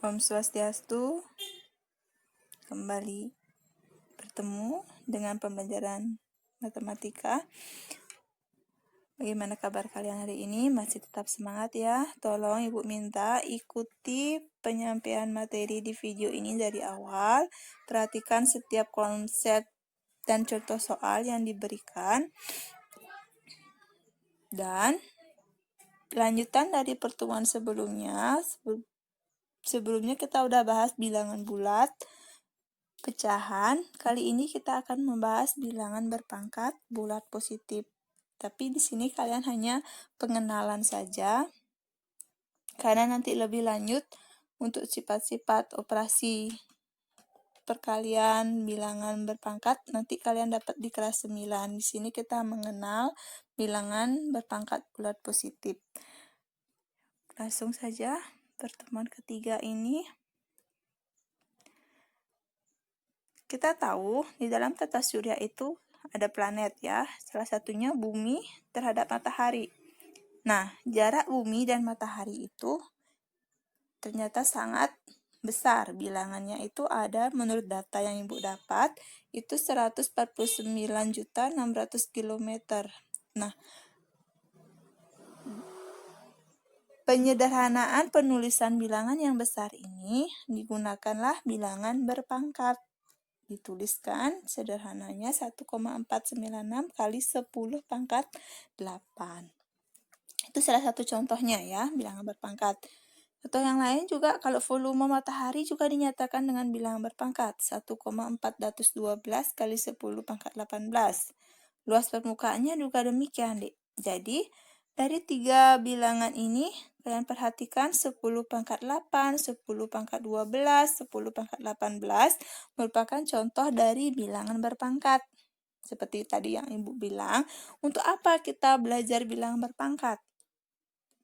Om Swastiastu, kembali bertemu dengan pembelajaran matematika. Bagaimana kabar kalian hari ini? Masih tetap semangat ya? Tolong Ibu minta ikuti penyampaian materi di video ini dari awal. Perhatikan setiap konsep dan contoh soal yang diberikan. Dan lanjutan dari pertemuan sebelumnya, sebelumnya kita udah bahas bilangan bulat, pecahan. Kali ini kita akan membahas bilangan berpangkat bulat positif. Tapi di sini kalian hanya pengenalan saja, karena nanti lebih lanjut untuk sifat-sifat operasi perkalian bilangan berpangkat nanti kalian dapat di kelas 9. Di sini kita mengenal bilangan berpangkat bulat positif. Langsung saja pertemuan ketiga ini. Kita tahu di dalam tata surya itu ada planet ya, salah satunya bumi terhadap matahari. Nah, jarak bumi dan matahari itu ternyata sangat besar. Bilangannya itu ada menurut data yang Ibu dapat itu 149.600 km. Nah, penyederhanaan penulisan bilangan yang besar ini digunakanlah bilangan berpangkat. Dituliskan sederhananya 1,496 kali 10 pangkat 8. Itu salah satu contohnya ya, bilangan berpangkat. Atau yang lain juga, kalau volume matahari juga dinyatakan dengan bilangan berpangkat 1,412 kali 10 pangkat 18. Luas permukaannya juga demikian, Dek. Jadi, dari 3 bilangan ini, kalian perhatikan 10 pangkat 8, 10 pangkat 12, 10 pangkat 18 merupakan contoh dari bilangan berpangkat. Seperti tadi yang Ibu bilang, untuk apa kita belajar bilangan berpangkat?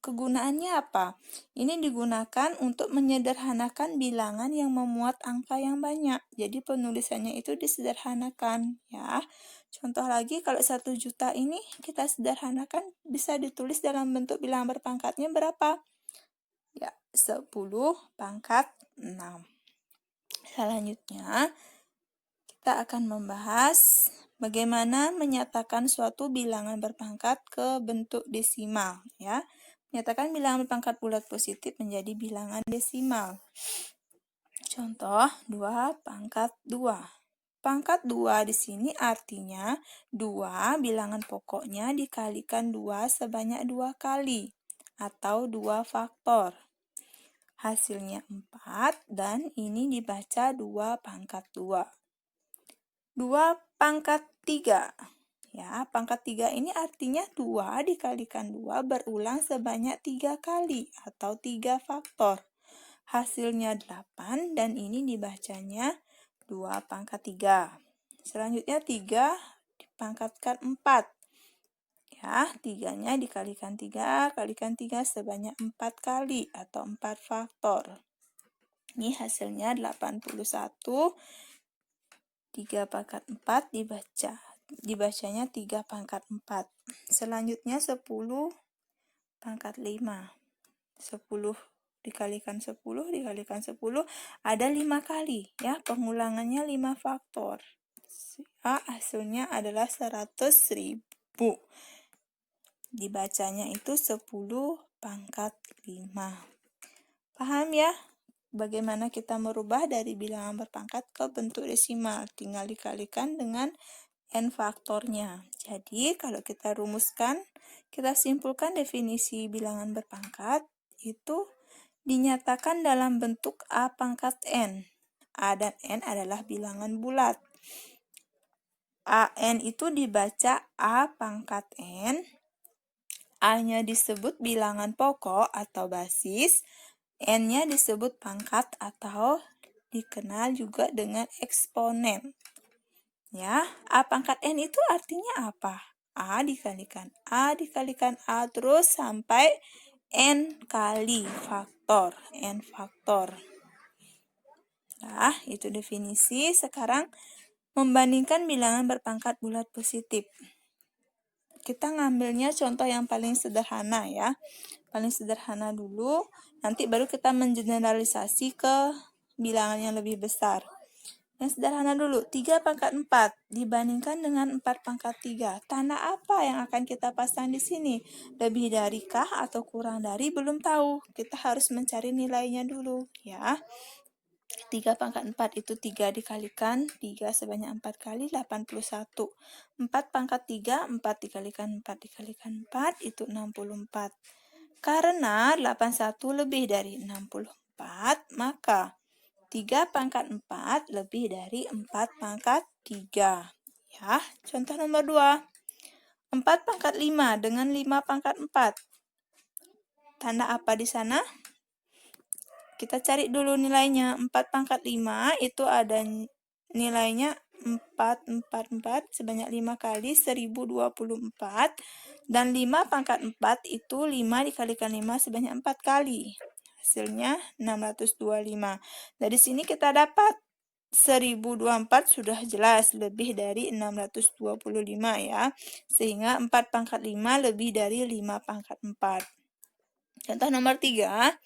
Kegunaannya apa? Ini digunakan untuk menyederhanakan bilangan yang memuat angka yang banyak. Jadi penulisannya itu disederhanakan ya. Contoh lagi, kalau 1 juta ini kita sederhanakan bisa ditulis dalam bentuk bilangan berpangkatnya berapa? Ya, 10 pangkat 6. Selanjutnya, kita akan membahas bagaimana menyatakan suatu bilangan berpangkat ke bentuk desimal ya. Menyatakan bilangan berpangkat bulat positif menjadi bilangan desimal. Contoh 2 pangkat 2. Pangkat 2 di sini artinya 2 bilangan pokoknya dikalikan 2 sebanyak 2 kali atau 2 faktor. Hasilnya 4 dan ini dibaca 2 pangkat 2. 2 pangkat 3. Ya, pangkat 3 ini artinya 2 dikalikan 2 berulang sebanyak 3 kali atau 3 faktor. Hasilnya 8 dan ini dibacanya 2 pangkat 3. Selanjutnya 3 dipangkatkan 4. Ya, 3-nya dikalikan 3 kalikan 3 sebanyak 4 kali atau 4 faktor. Ini hasilnya 81. 3 pangkat 4 dibacanya 3 pangkat 4. Selanjutnya 10 pangkat 5. 10 dikalikan 10 ada 5 kali ya, pengulangannya 5 faktor. Hasilnya adalah 100.000. Dibacanya itu 10 pangkat 5. Paham ya? Bagaimana kita merubah dari bilangan berpangkat ke bentuk desimal? Tinggal dikalikan dengan n faktornya. Jadi, kalau kita rumuskan, kita simpulkan definisi bilangan berpangkat, itu dinyatakan dalam bentuk A pangkat N. A dan N adalah bilangan bulat. AN itu dibaca A pangkat N. A-nya disebut bilangan pokok atau basis. N-nya disebut pangkat atau dikenal juga dengan eksponen. Ya, A pangkat N itu artinya apa? A dikalikan A dikalikan A terus sampai N kali faktor. N faktor. Nah, itu definisi. Sekarang membandingkan bilangan berpangkat bulat positif. Kita ngambilnya contoh yang paling sederhana ya. Paling sederhana dulu, Nanti baru kita mengeneralisasi ke bilangan yang lebih besar. Yang sederhana dulu, 3 pangkat 4 dibandingkan dengan 4 pangkat 3. Tanda apa yang akan kita pasang di sini? Lebih dari kah atau kurang dari? Belum tahu. Kita harus mencari nilainya dulu, ya. 3 pangkat 4 itu 3 dikalikan 3 sebanyak 4 kali 81. 4 pangkat 3, 4 dikalikan 4 dikalikan 4 itu 64. Karena 81 lebih dari 64, maka 3 pangkat 4 lebih dari 4 pangkat 3. Ya, contoh nomor 2. 4 pangkat 5 dengan 5 pangkat 4. Tanda apa di sana? Kita cari dulu nilainya. 4 pangkat 5 itu ada nilainya 4 sebanyak 5 kali 1024. Dan 5 pangkat 4 itu 5 dikalikan 5 sebanyak 4 kali. Hasilnya 625. Dari sini kita dapat 1024 sudah jelas lebih dari 625 ya. Sehingga 4 pangkat 5 lebih dari 5 pangkat 4. Contoh nomor 3.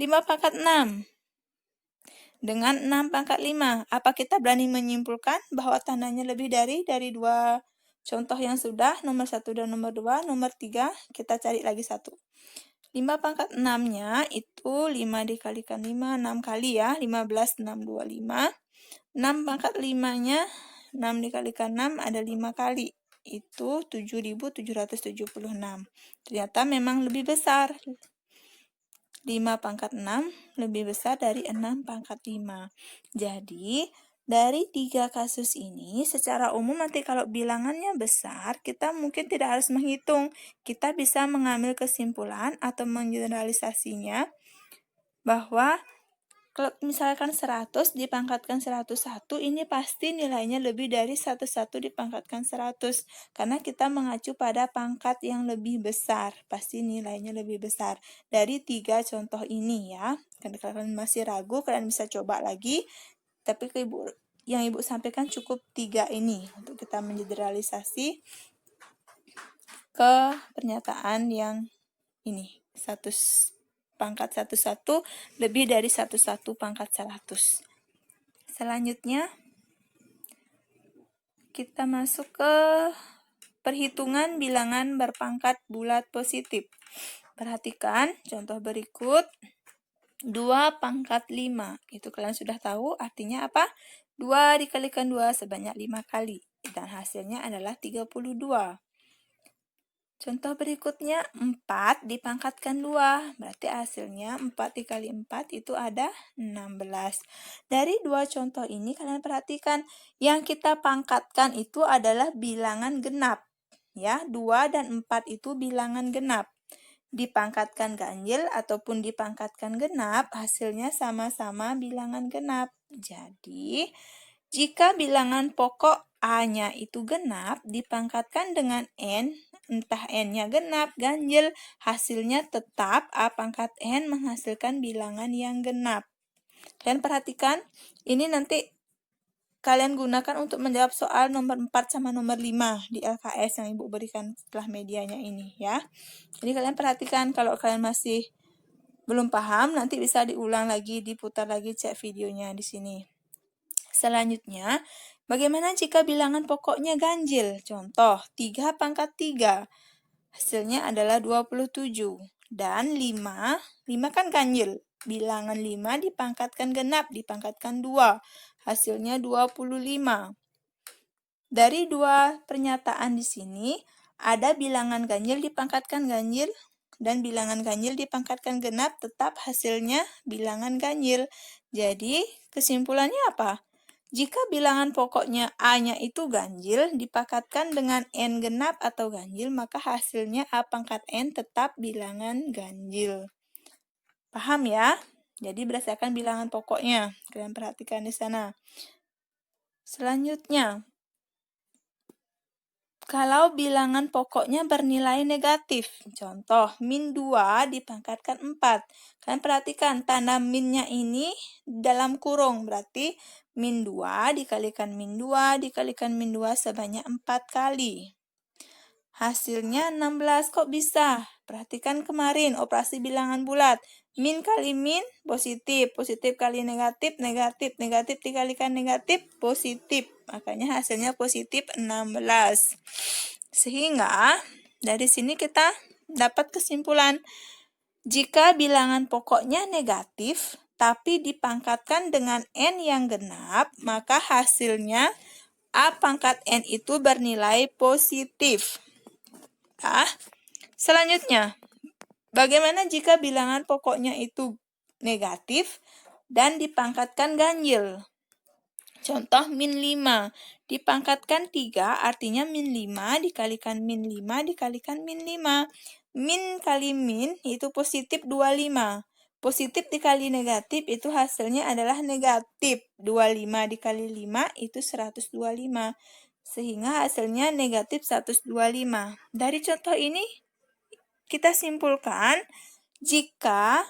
5 pangkat 6 dengan 6 pangkat 5. Apa kita berani menyimpulkan bahwa tandanya lebih dari dua contoh yang sudah, nomor 1 dan nomor 2. Nomor 3, kita cari lagi 1. 5 pangkat 6-nya itu 5 dikalikan 5, 6 kali ya. 15, 6, 25. 6 pangkat 5-nya, 6 dikalikan 6 ada 5 kali. Itu 7.776. Ternyata memang lebih besar. 5 pangkat 6 lebih besar dari 6 pangkat 5. Jadi, dari 3 kasus ini, secara umum nanti kalau bilangannya besar, kita mungkin tidak harus menghitung. Kita bisa mengambil kesimpulan atau menggeneralisasinya bahwa kalau misalkan 100 dipangkatkan 101, ini pasti nilainya lebih dari 11 dipangkatkan 100. Karena kita mengacu pada pangkat yang lebih besar. Pasti nilainya lebih besar. Dari 3 contoh ini ya. Kalau kalian masih ragu, kalian bisa coba lagi. Tapi yang Ibu sampaikan cukup 3 ini. Untuk kita mengeneralisasi ke pernyataan yang ini. 100 pangkat 11 lebih dari 11 pangkat 100. Selanjutnya, kita masuk ke perhitungan bilangan berpangkat bulat positif. Perhatikan contoh berikut. 2 pangkat 5. Itu kalian sudah tahu artinya apa? 2 dikalikan 2 sebanyak 5 kali. Dan hasilnya adalah 32. Contoh berikutnya 4 dipangkatkan 2. Berarti hasilnya 4 dikali 4 itu ada 16. Dari 2 contoh ini kalian perhatikan yang kita pangkatkan itu adalah bilangan genap. Ya, 2 dan 4 itu bilangan genap. Dipangkatkan ganjil ataupun dipangkatkan genap, hasilnya sama-sama bilangan genap. Jadi, jika bilangan pokok A-nya itu genap, dipangkatkan dengan N, entah N-nya genap, ganjil, hasilnya tetap A pangkat N menghasilkan bilangan yang genap. Kalian perhatikan, ini nanti kalian gunakan untuk menjawab soal nomor 4 sama nomor 5 di LKS yang Ibu berikan setelah medianya ini ya. Jadi kalian perhatikan kalau kalian masih belum paham, nanti bisa diulang lagi, diputar lagi, cek videonya di sini. Selanjutnya, bagaimana jika bilangan pokoknya ganjil? Contoh, 3 pangkat 3. Hasilnya adalah 27. Dan 5 kan ganjil. Bilangan 5 dipangkatkan genap, dipangkatkan 2. Hasilnya 25. Dari 2 pernyataan di sini, ada bilangan ganjil dipangkatkan ganjil, dan bilangan ganjil dipangkatkan genap, tetap hasilnya bilangan ganjil. Jadi, kesimpulannya apa? Jika bilangan pokoknya A-nya itu ganjil, dipangkatkan dengan N genap atau ganjil, maka hasilnya A pangkat N tetap bilangan ganjil. Paham ya? Jadi berdasarkan bilangan pokoknya. Kalian perhatikan di sana. Selanjutnya, kalau bilangan pokoknya bernilai negatif, contoh min 2 dipangkatkan 4. Kalian perhatikan tanda minnya ini dalam kurung, berarti min 2 dikalikan min 2 dikalikan min 2 sebanyak 4 kali. Hasilnya 16, kok bisa? Perhatikan kemarin operasi bilangan bulat. Min kali min, positif. Positif kali negatif, negatif. Negatif dikalikan negatif, positif. Makanya hasilnya positif 16. Sehingga dari sini kita dapat kesimpulan, jika bilangan pokoknya negatif, tapi dipangkatkan dengan N yang genap, maka hasilnya A pangkat N itu bernilai positif. Nah, selanjutnya, bagaimana jika bilangan pokoknya itu negatif dan dipangkatkan ganjil? Contoh min 5. Dipangkatkan 3 artinya min 5 dikalikan min 5 dikalikan min 5. Min kali min itu positif 25. Positif dikali negatif itu hasilnya adalah negatif. 25 dikali 5 itu 125. Sehingga hasilnya negatif 125. Dari contoh ini kita simpulkan, jika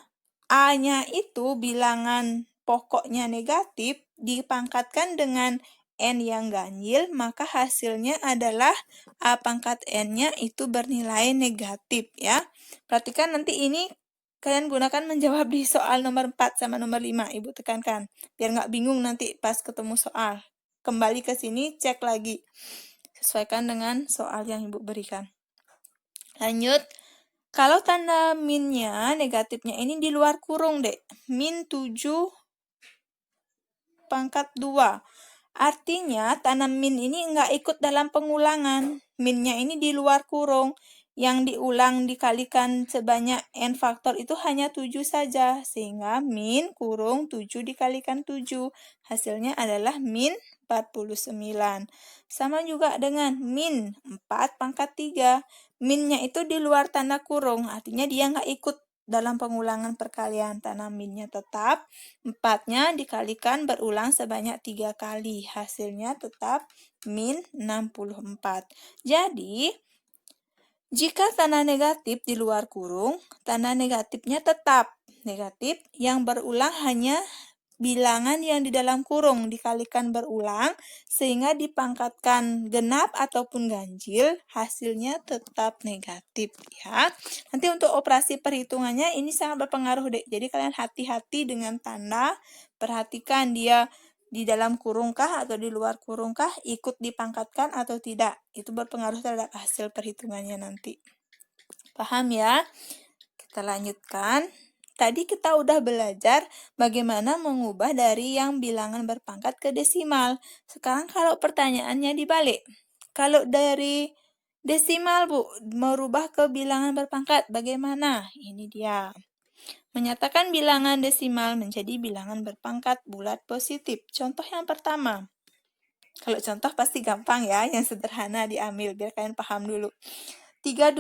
A-nya itu bilangan pokoknya negatif, dipangkatkan dengan N yang ganjil, maka hasilnya adalah A pangkat N-nya itu bernilai negatif ya. Perhatikan nanti ini kalian gunakan menjawab di soal nomor 4 sama nomor 5. Ibu tekankan, biar nggak bingung nanti pas ketemu soal. Kembali ke sini, cek lagi. Sesuaikan dengan soal yang Ibu berikan. Lanjut. Kalau tanda minnya, negatifnya ini di luar kurung, Dek. Min 7 pangkat 2. Artinya, tanda min ini nggak ikut dalam pengulangan. Minnya ini di luar kurung. Yang diulang dikalikan sebanyak N faktor itu hanya 7 saja. Sehingga min kurung 7 dikalikan 7. Hasilnya adalah min 49. Sama juga dengan min 4 pangkat 3. Minnya itu di luar tanda kurung, artinya dia nggak ikut dalam pengulangan perkalian. Tanda minnya tetap, 4-nya dikalikan berulang sebanyak 3 kali. Hasilnya tetap min 64. Jadi, jika tanda negatif di luar kurung, tanda negatifnya tetap negatif, yang berulang hanya bilangan yang di dalam kurung dikalikan berulang, sehingga dipangkatkan genap ataupun ganjil, hasilnya tetap negatif ya. Nanti untuk operasi perhitungannya ini sangat berpengaruh, Dek. Jadi kalian hati-hati dengan tanda, perhatikan dia di dalam kurungkah atau di luar kurungkah, ikut dipangkatkan atau tidak. Itu berpengaruh terhadap hasil perhitungannya nanti. Paham ya? Kita lanjutkan. Tadi kita udah belajar bagaimana mengubah dari yang bilangan berpangkat ke desimal. Sekarang kalau pertanyaannya dibalik. Kalau dari desimal, Bu, merubah ke bilangan berpangkat, bagaimana? Ini dia. Menyatakan bilangan desimal menjadi bilangan berpangkat bulat positif. Contoh yang pertama. Kalau contoh pasti gampang ya, yang sederhana diambil, biar kalian paham dulu. 32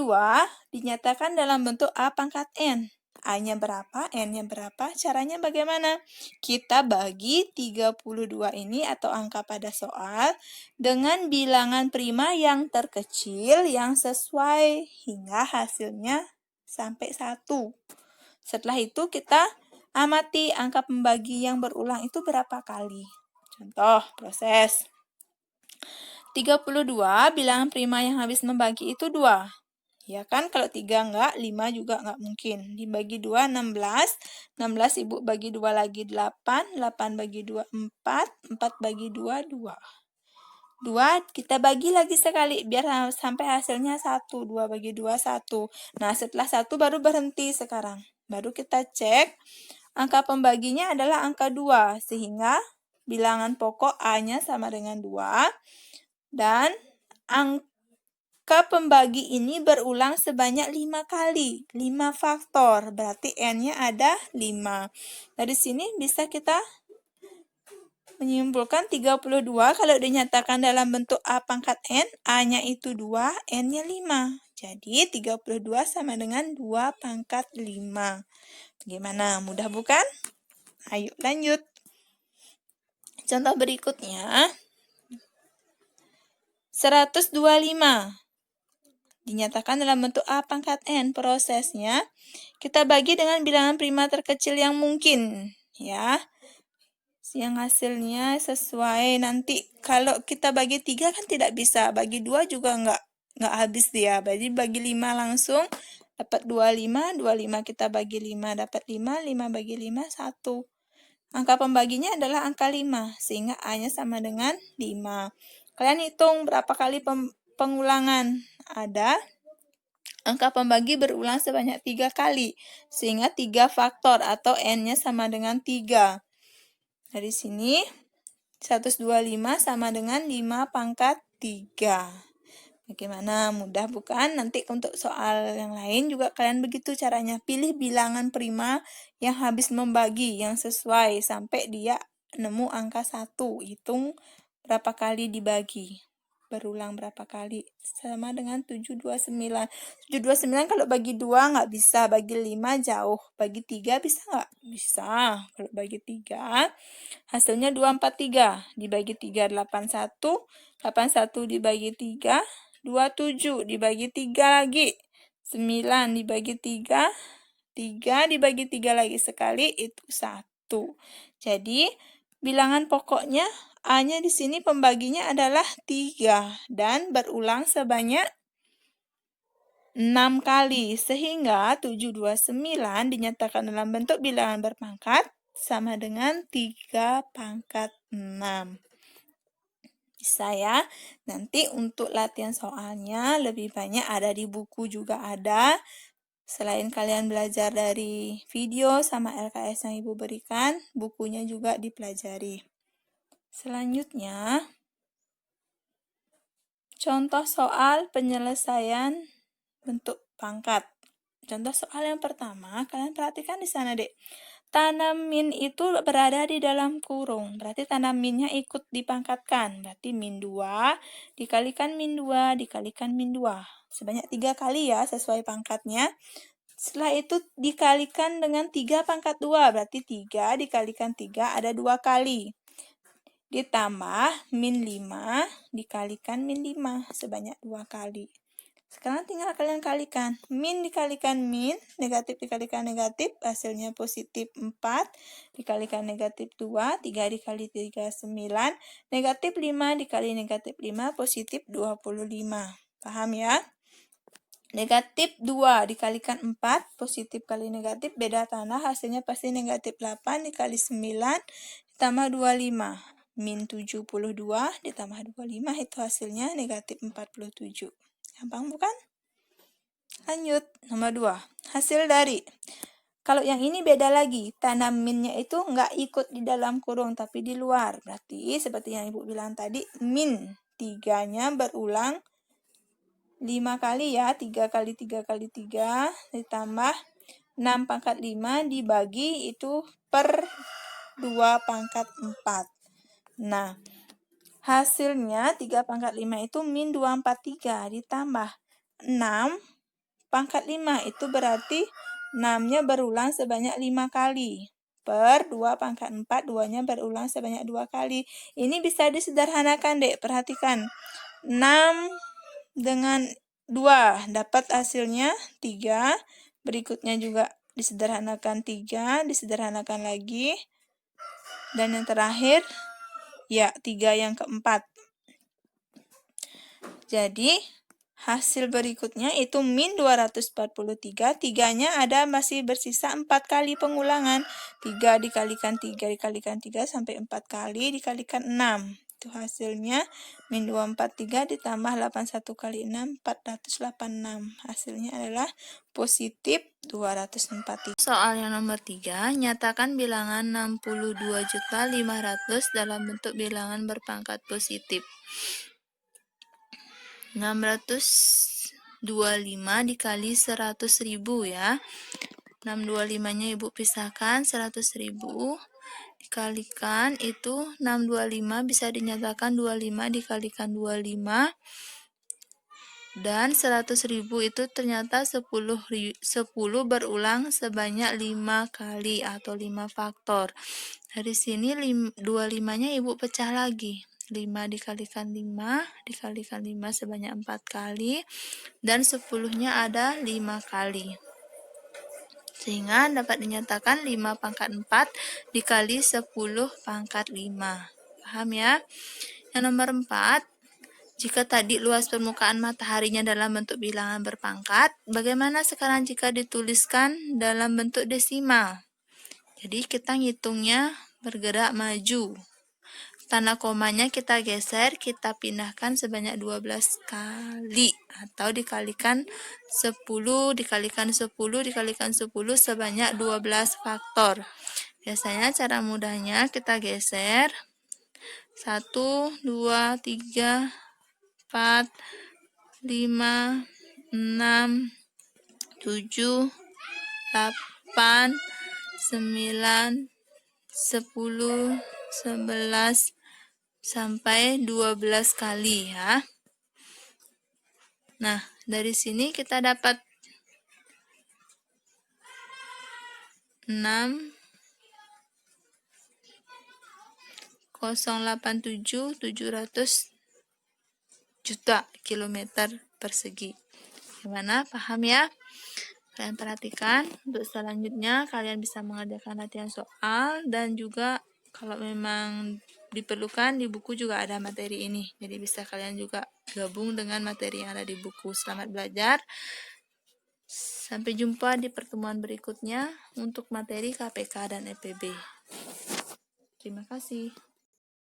dinyatakan dalam bentuk A pangkat N. A-nya berapa, N-nya berapa, caranya bagaimana? Kita bagi 32 ini atau angka pada soal dengan bilangan prima yang terkecil yang sesuai hingga hasilnya sampai 1. Setelah itu kita amati angka pembagi yang berulang itu berapa kali. Contoh, proses. 32 bilangan prima yang habis membagi itu 2. Ya kan, kalau 3 enggak, 5 juga enggak mungkin. Dibagi 2, 16. 16 Ibu bagi 2 lagi 8. 8 bagi 2, 4. 4 bagi 2, 2. 2 kita bagi lagi sekali, biar sampai hasilnya 1. 2 bagi 2, 1. Nah, setelah 1 baru berhenti sekarang. Baru kita cek, angka pembaginya adalah angka 2. Sehingga bilangan pokok A-nya sama dengan 2. Dan angka pembagi ini berulang sebanyak 5 kali, 5 faktor, berarti N-nya ada 5. Dari sini bisa kita menyimpulkan 32 kalau dinyatakan dalam bentuk A pangkat N, A-nya itu 2, N-nya 5. Jadi 32 sama dengan 2 pangkat 5. Bagaimana? Mudah bukan? Ayo lanjut. Contoh berikutnya, 125. Dinyatakan dalam bentuk A pangkat N. Prosesnya, kita bagi dengan bilangan prima terkecil yang mungkin. Ya, yang hasilnya sesuai nanti. Kalau kita bagi 3 kan tidak bisa. Bagi 2 juga nggak habis dia. Jadi bagi 5 langsung. Dapat 25, 25 kita bagi 5, dapat 5, 5 bagi 5, 1. Angka pembaginya adalah angka 5, sehingga A-nya sama dengan 5. Kalian hitung berapa kali pengulangan. Ada angka pembagi berulang sebanyak 3 kali, sehingga 3 faktor atau N-nya sama dengan 3. Dari sini, 125 sama dengan 5 pangkat 3. Bagaimana? Mudah bukan? Nanti untuk soal yang lain juga kalian begitu caranya. Pilih bilangan prima yang habis membagi, yang sesuai, sampai dia nemu angka 1. Hitung berapa kali dibagi. Berulang berapa kali. Sama dengan 729. 729 kalau bagi 2 nggak bisa. Bagi 5 jauh. Bagi 3 bisa nggak? Bisa. Kalau bagi 3, hasilnya 243. Dibagi 3, 81. 81 dibagi 3. 27 dibagi 3 lagi, 9 dibagi 3, 3 dibagi 3 lagi sekali, itu 1. Jadi, bilangan pokoknya A-nya di sini pembaginya adalah 3, dan berulang sebanyak 6 kali, sehingga 729 dinyatakan dalam bentuk bilangan berpangkat sama dengan 3 pangkat 6. Bisa ya. Nanti untuk latihan soalnya lebih banyak ada di buku juga ada. Selain kalian belajar dari video sama LKS yang Ibu berikan, bukunya juga dipelajari. Selanjutnya, contoh soal penyelesaian bentuk pangkat. Contoh soal yang pertama, kalian perhatikan di sana, Dek. Tanda min itu berada di dalam kurung. Berarti tanda minnya ikut dipangkatkan. Berarti min 2 dikalikan min 2 dikalikan min 2. Sebanyak 3 kali ya sesuai pangkatnya. Setelah itu dikalikan dengan 3 pangkat 2. Berarti 3 dikalikan 3 ada 2 kali. Ditambah min 5 dikalikan min 5 sebanyak 2 kali. Sekarang tinggal kalian kalikan. Min dikalikan min, negatif dikalikan negatif, hasilnya positif 4. Dikalikan negatif 2, 3 dikali 3, 9. Negatif 5 dikali negatif 5, positif 25. Paham ya? Negatif 2 dikalikan 4, positif kali negatif, beda tanda, hasilnya pasti negatif 8 dikali 9, ditambah 25. Min 72 ditambah 25, itu hasilnya negatif 47. Gampang bukan? Lanjut, nomor 2. Hasil dari. Kalau yang ini beda lagi. Tanda minnya itu nggak ikut di dalam kurung, tapi di luar. Berarti, seperti yang Ibu bilang tadi, min 3-nya berulang 5 kali ya. 3 kali 3 kali 3, ditambah 6 pangkat 5 dibagi itu per 2 pangkat 4. Nah, hasilnya 3 pangkat 5 itu min 243 ditambah 6 pangkat 5 itu berarti 6-nya berulang sebanyak 5 kali. Per 2 pangkat 4, 2-nya berulang sebanyak 2 kali. Ini bisa disederhanakan, Dek. Perhatikan. 6 dengan 2 dapat hasilnya 3. Berikutnya juga disederhanakan 3, disederhanakan lagi. Dan yang terakhir, ya 3 yang keempat. Jadi, hasil berikutnya itu min 243. 3-nya ada masih bersisa 4 kali pengulangan. 3 dikalikan 3 dikalikan 3 sampai 4 kali dikalikan 6. Itu hasilnya min 243 ditambah 81 kali 6, 486. Hasilnya adalah positif 243. Soal yang nomor 3, nyatakan bilangan 62.500 dalam bentuk bilangan berpangkat positif. 625 dikali 100.000 ya. 625-nya Ibu pisahkan, 100.000 dikalikan itu 625 bisa dinyatakan 25 dikalikan 25. Dan 100.000 itu ternyata 10 berulang sebanyak 5 kali atau 5 faktor. Dari sini 25-nya Ibu pecah lagi. 5 dikalikan 5 dikalikan 5 sebanyak 4 kali. Dan 10-nya ada 5 kali. Sehingga dapat dinyatakan 5 pangkat 4 dikali 10 pangkat 5. Paham ya? Yang nomor 4. Jika tadi luas permukaan mataharinya dalam bentuk bilangan berpangkat, bagaimana sekarang jika dituliskan dalam bentuk desimal? Jadi kita ngitungnya bergerak maju. Tanda komanya kita geser, kita pindahkan sebanyak 12 kali atau dikalikan 10 dikalikan 10 dikalikan 10 sebanyak 12 faktor. Biasanya cara mudahnya kita geser 1, 2, 3, 4, 5, 6, 7, 8, 9, 10, 11, sampai 12 kali ya. Nah, dari sini kita dapat 6,087,700 juta kilometer persegi. Gimana? Paham ya? Kalian perhatikan. Untuk selanjutnya kalian bisa mengerjakan latihan soal dan juga kalau memang diperlukan di buku juga ada materi ini. Jadi bisa kalian juga gabung dengan materi yang ada di buku. Selamat belajar. Sampai jumpa di pertemuan berikutnya untuk materi KPK dan EPB. Terima kasih.